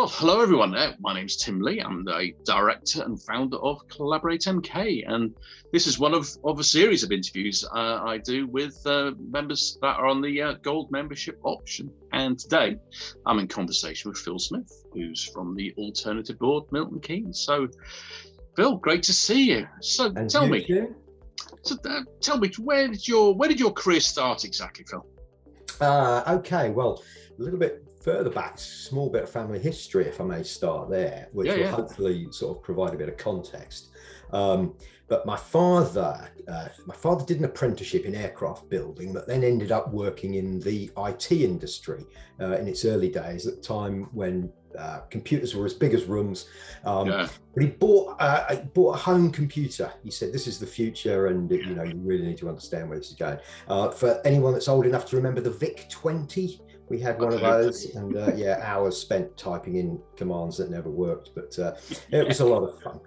Well, hello everyone. My name's Tim Lee. I'm the director and founder of Collaborate MK, and this is one of a series of interviews I do with members that are on the gold membership option. And today, I'm in conversation with Phil Smith, who's from the Alternative Board, Milton Keynes. So, Phil, great to see you. So, tell me, where did your career start exactly, Phil? Okay, well, a little bit further back, small bit of family history, if I may start there, which will hopefully sort of provide a bit of context. But my father did an apprenticeship in aircraft building, but then ended up working in the IT industry in its early days, at the time when computers were as big as rooms. But he bought a home computer. He said, "This is the future, and you really need to understand where this is going." For anyone that's old enough to remember the VIC-20, we had one of those, and hours spent typing in commands that never worked, but it was a lot of fun.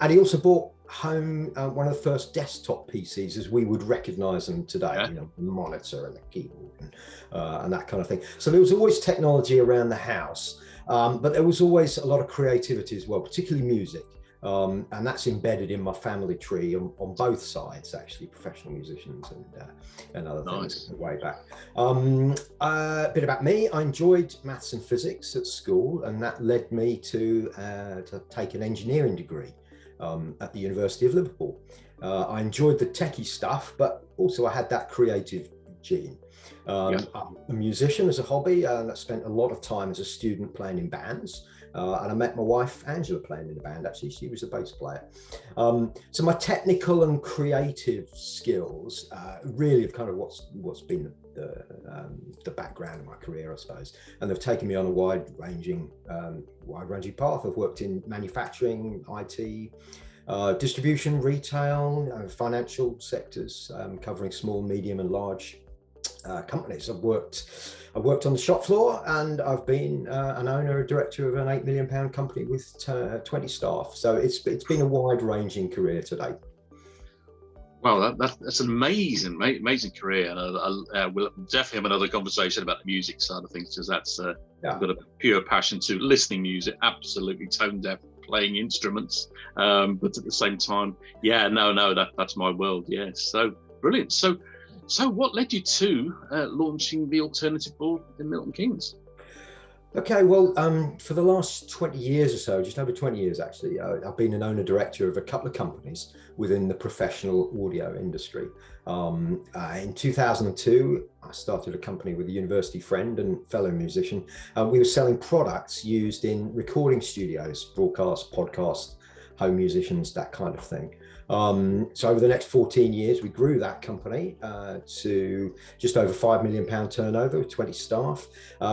And he also bought home one of the first desktop PCs as we would recognize them today, the monitor and the keyboard and that kind of thing. So there was always technology around the house, but there was always a lot of creativity as well, particularly music. And that's embedded in my family tree on both sides, actually, professional musicians and other things way back. A bit about me: I enjoyed maths and physics at school, and that led me to take an engineering degree at the University of Liverpool. I enjoyed the techie stuff, but also I had that creative gene. I'm a musician as a hobby, and I spent a lot of time as a student playing in bands. And I met my wife, Angela, playing in the band. Actually, she was a bass player. So my technical and creative skills really have kind of what's been the background of my career, I suppose. And they've taken me on a wide-ranging path. I've worked in manufacturing, IT, distribution, retail, financial sectors, covering small, medium, and large companies. I've worked on the shop floor, and I've been an owner, a director of an £8 million company with 20 staff. So it's been a wide-ranging career today. Well, that's an amazing career, and we'll definitely have another conversation about the music side of things, because that's I've got a pure passion to listening music, absolutely tone deaf, playing instruments, but at the same time, that's my world. Yes, so brilliant. So what led you to launching the Alternative Board in Milton Keynes? Okay, well, for the last 20 years or so, just over 20 years actually, I've been an owner-director of a couple of companies within the professional audio industry. In 2002, I started a company with a university friend and fellow musician. We were selling products used in recording studios, broadcast, podcast, home musicians, that kind of thing. So over the next 14 years, we grew that company to just over £5 million turnover with 20 staff.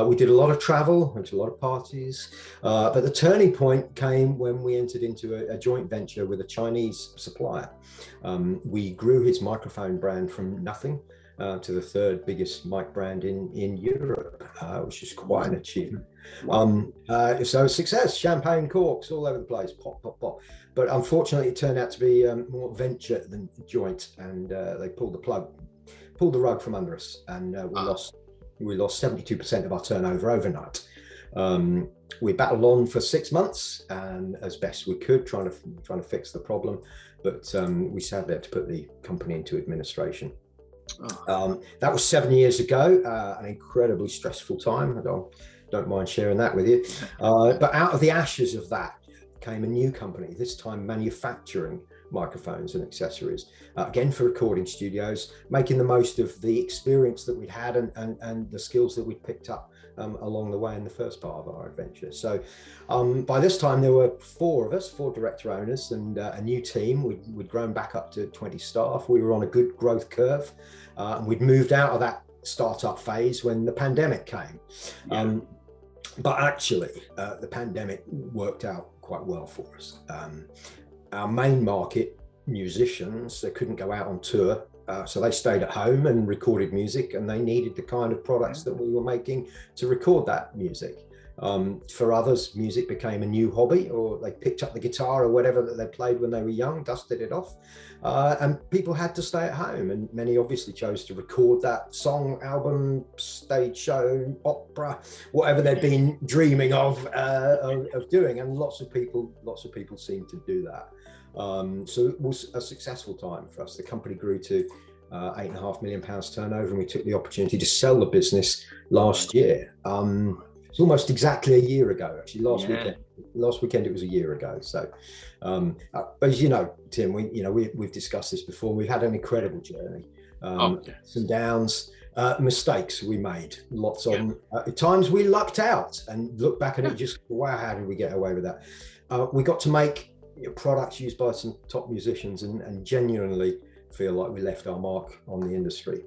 We did a lot of travel, went to a lot of parties, but the turning point came when we entered into a joint venture with a Chinese supplier. We grew his microphone brand from nothing to the third biggest mic brand in Europe, which is quite an achievement. So success, champagne corks all over the place, pop, pop, pop. But unfortunately, it turned out to be more venture than joint, and they pulled the rug from under us, and we lost 72% of our turnover overnight. We battled on for 6 months, and as best we could, trying to fix the problem, but we sadly had to put the company into administration. That was 7 years ago, an incredibly stressful time. I don't mind sharing that with you. But out of the ashes of that came a new company, this time manufacturing microphones and accessories, again for recording studios, making the most of the experience that we'd had and the skills that we'd picked up along the way in the first part of our adventure. So by this time there were four director owners, and a new team. We'd grown back up to 20 staff. We were on a good growth curve, and we'd moved out of that startup phase when the pandemic came. But actually the pandemic worked out quite well for us. Our main market, musicians, they couldn't go out on tour, so they stayed at home and recorded music, and they needed the kind of products that we were making to record that music. For others, music became a new hobby, or they picked up the guitar or whatever that they played when they were young, dusted it off, and people had to stay at home. And many obviously chose to record that song, album, stage show, opera, whatever they'd been dreaming of doing. And lots of people seem to do that. So it was a successful time for us. The company grew to £8.5 million turnover, and we took the opportunity to sell the business last year. It's almost exactly a year ago, actually. Last weekend it was a year ago. So, as you know, Tim, we've discussed this before. We've had an incredible journey, some downs, mistakes we made, lots of at times we lucked out and look back at it, just wow, how did we get away with that? We got to make products used by some top musicians, and genuinely feel like we left our mark on the industry.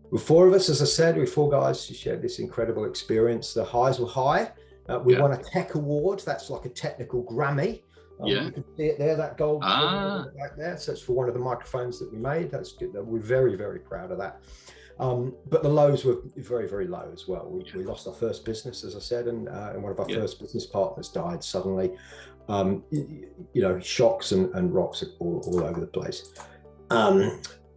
With four of us, as I said, with four guys who shared this incredible experience. The highs were high. We won a tech award. That's like a technical Grammy. You can see it there, that gold back there. So it's for one of the microphones that we made. That's good. We're very, very proud of that. But the lows were very, very low as well. We lost our first business, as I said, and one of our first business partners died suddenly. Shocks and rocks all over the place.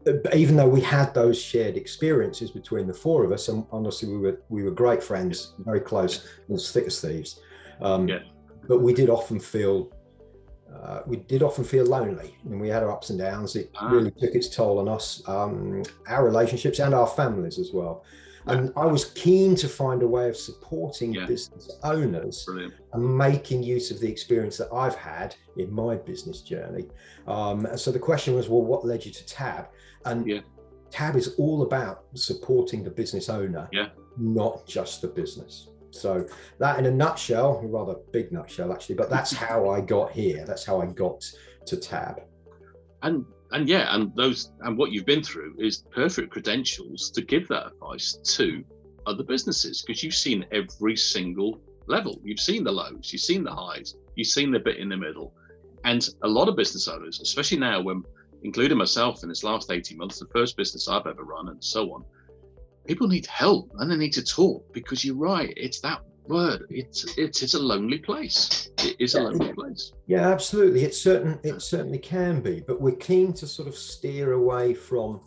But even though we had those shared experiences between the four of us, and honestly, we were great friends, very close, and as thick as thieves. But we did often feel lonely, and we had our ups and downs. It really took its toll on us, our relationships, and our families as well. And I was keen to find a way of supporting business owners and making use of the experience that I've had in my business journey. So the question was, well, what led you to TAB? And TAB is all about supporting the business owner, not just the business. So that, in a nutshell, a rather big nutshell actually, but that's how I got here. That's how I got to TAB. And what you've been through is perfect credentials to give that advice to other businesses, because you've seen every single level. You've seen the lows, you've seen the highs, you've seen the bit in the middle. And a lot of business owners, especially now, when including myself in this last 18 months, the first business I've ever run and so on, people need help and they need to talk, because you're right, it's that word, it's a lonely place. It is a lonely place. Yeah, absolutely. It certainly can be, but we're keen to sort of steer away from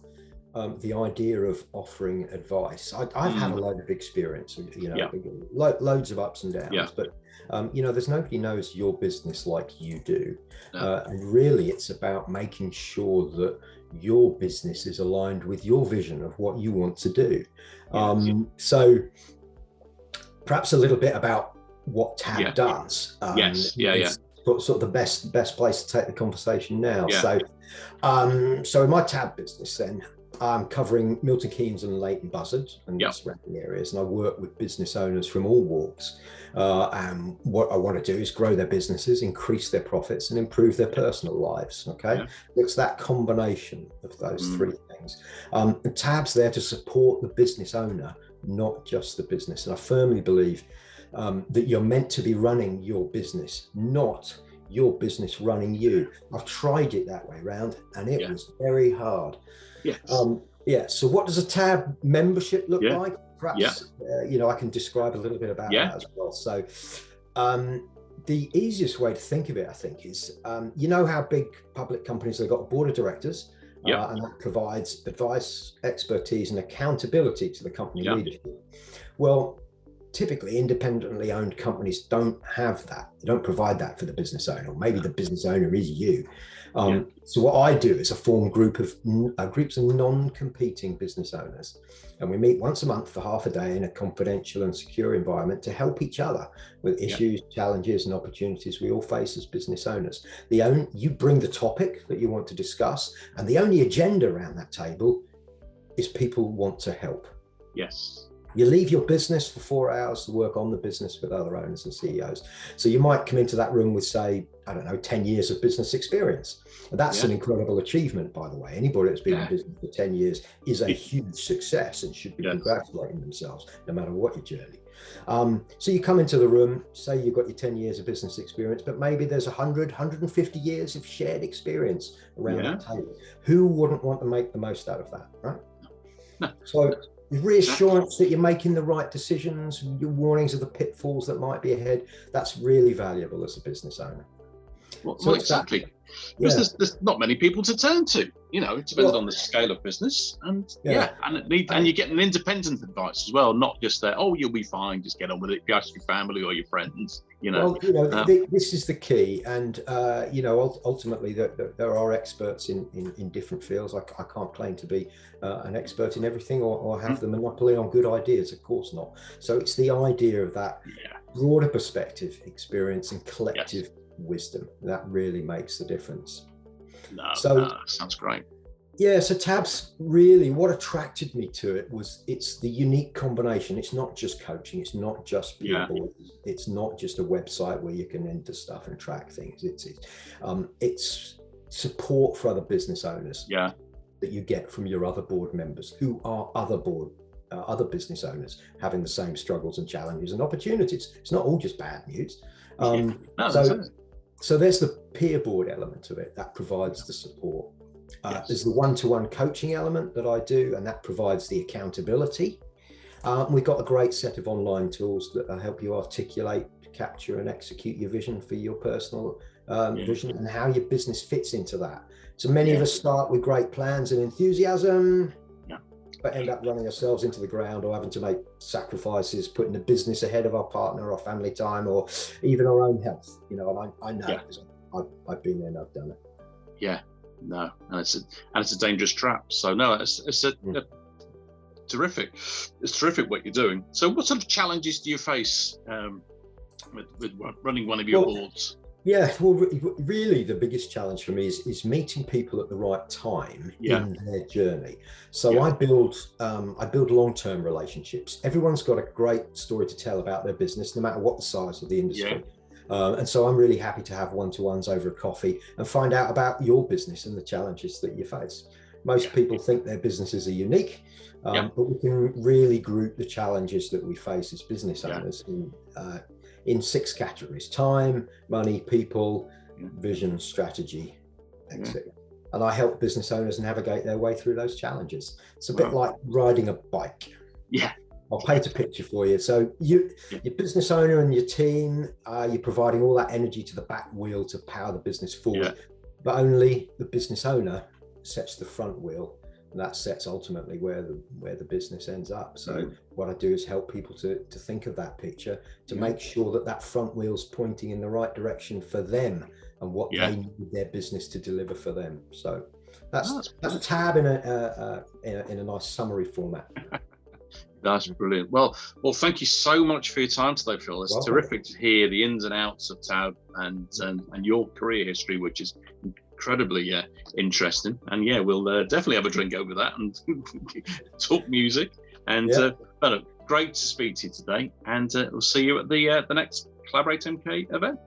the idea of offering advice. I've had a load of experience, loads of ups and downs, but there's nobody knows your business like you do. And really it's about making sure that your business is aligned with your vision of what you want to do. So perhaps a little bit about what TAB does. Sort of the best place to take the conversation now. So in my TAB business then, I'm covering Milton Keynes and Leighton Buzzard and surrounding areas, and I work with business owners from all walks. And what I want to do is grow their businesses, increase their profits, and improve their personal lives. It's that combination of those three things. And TAB's there to support the business owner, not just the business. And I firmly believe that you're meant to be running your business, not your business running you. I've tried it that way around, and it was very hard. So what does a TAB membership look like? Perhaps I can describe a little bit about that as well. So the easiest way to think of it, I think, is how big public companies, they've got a board of directors, and that provides advice, expertise, and accountability to the company leadership. Well, typically independently owned companies don't have that. They don't provide that for the business owner, or maybe the business owner is you. So what I do is I form groups of non-competing business owners, and we meet once a month for half a day in a confidential and secure environment to help each other with issues, challenges, and opportunities we all face as business owners. You bring the topic that you want to discuss, and the only agenda around that table is people want to help. You leave your business for 4 hours to work on the business with other owners and CEOs. So you might come into that room with, say, 10 years of business experience. And that's an incredible achievement, by the way. Anybody that's been in business for 10 years is a huge success and should be congratulating themselves, no matter what your journey. So you come into the room, say you've got your 10 years of business experience, but maybe there's 150 years of shared experience around that table. Who wouldn't want to make the most out of that, right? So reassurance that you're making the right decisions, your warnings of the pitfalls that might be ahead. That's really valuable as a business owner. Well, exactly. Because there's not many people to turn to. You know, it depends on the scale of business, and and you're getting independent advice as well, not just that. Oh, you'll be fine. Just get on with it. If you ask your family or your friends, you know. Well, this is the key, and ultimately, there are experts in different fields. I can't claim to be an expert in everything or have the monopoly on good ideas. Of course not. So it's the idea of that broader perspective, experience, and collective wisdom that really makes the difference. Sounds great. Yeah, so Tabs, really what attracted me to it was it's the unique combination. It's not just coaching, it's not just people, it's not just a website where you can enter stuff and track things. It's support for other business owners that you get from your other board members who are other business owners having the same struggles and challenges and opportunities. It's not all just bad news. So there's the peer board element of it that provides the support. There's the one-to-one coaching element that I do, and that provides the accountability. We've got a great set of online tools that help you articulate, capture, and execute your vision for your personal vision and how your business fits into that. So many of us start with great plans and enthusiasm, but end up running ourselves into the ground or having to make sacrifices, putting the business ahead of our partner, our family time, or even our own health. You know, and I know because I've been there and I've done it. Yeah, no, and it's a dangerous trap. So no, it's terrific. It's terrific what you're doing. So what sort of challenges do you face with running one of your boards? Yeah, well, really the biggest challenge for me is meeting people at the right time in their journey. So I build long-term relationships. Everyone's got a great story to tell about their business, no matter what the size of the industry. And so I'm really happy to have one-to-ones over a coffee and find out about your business and the challenges that you face. Most people think their businesses are unique, but we can really group the challenges that we face as business owners in 6 categories: time, money, people, vision, strategy, etc. And I help business owners navigate their way through those challenges. It's a bit like riding a bike. I'll paint a picture for you. So your business owner and your team, you're providing all that energy to the back wheel to power the business forward, but only the business owner sets the front wheel. And that sets ultimately where the business ends up. So what I do is help people to think of that picture, to make sure that front wheel's pointing in the right direction for them and what they need their business to deliver for them. So that's a tab in a nice summary format. That's brilliant. Well, thank you so much for your time today, Phil. It's terrific to hear the ins and outs of Tab and your career history, which is incredibly interesting. And we'll definitely have a drink over that and talk music. And great to speak to you today. And we'll see you at the next Collaborate MK event.